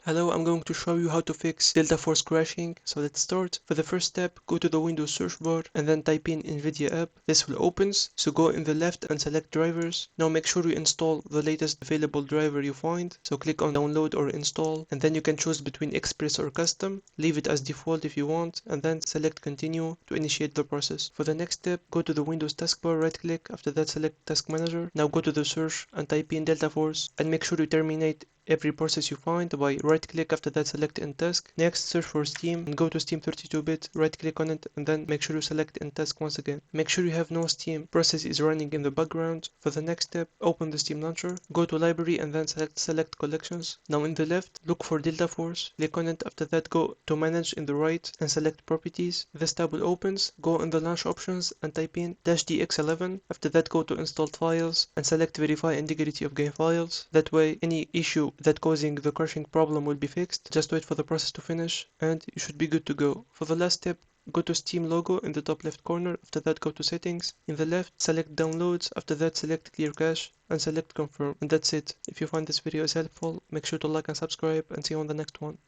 Hello, I'm going to show you how to fix Delta Force crashing. So let's start. For the first step, go to the Windows search bar and then type in NVIDIA app. This will open, so go in the left and select drivers. Now make sure you install the latest available driver you find. So click on download or install, and then you can choose between Express or custom. Leave it as default if you want, and then select continue to initiate the process. For the next step, go to the Windows taskbar, right click, after that select Task Manager. Now go to the search and type in Delta Force and make sure you terminate every process you find by right click, after that select end task. Next, search for Steam and go to Steam 32-bit, right click on it, and then make sure you select end task once again. Make sure you have no Steam process is running in the background. For the next step, open the Steam launcher, go to library and then select collections. Now in the left, look for Delta Force, click on it, after that go to manage in the right and select properties. This tab will open, go in the launch options and type in -dx11, after that go to installed files and select verify integrity of game files. That way any issue that causing the crashing problem will be fixed. Just wait for the process to finish and you should be good to go. For the last step, go to Steam logo in the top left corner, after that go to settings. In the left, select downloads, after that select clear cache and select confirm, and that's it. If you find this video is helpful, make sure to like and subscribe, and see you on the next one.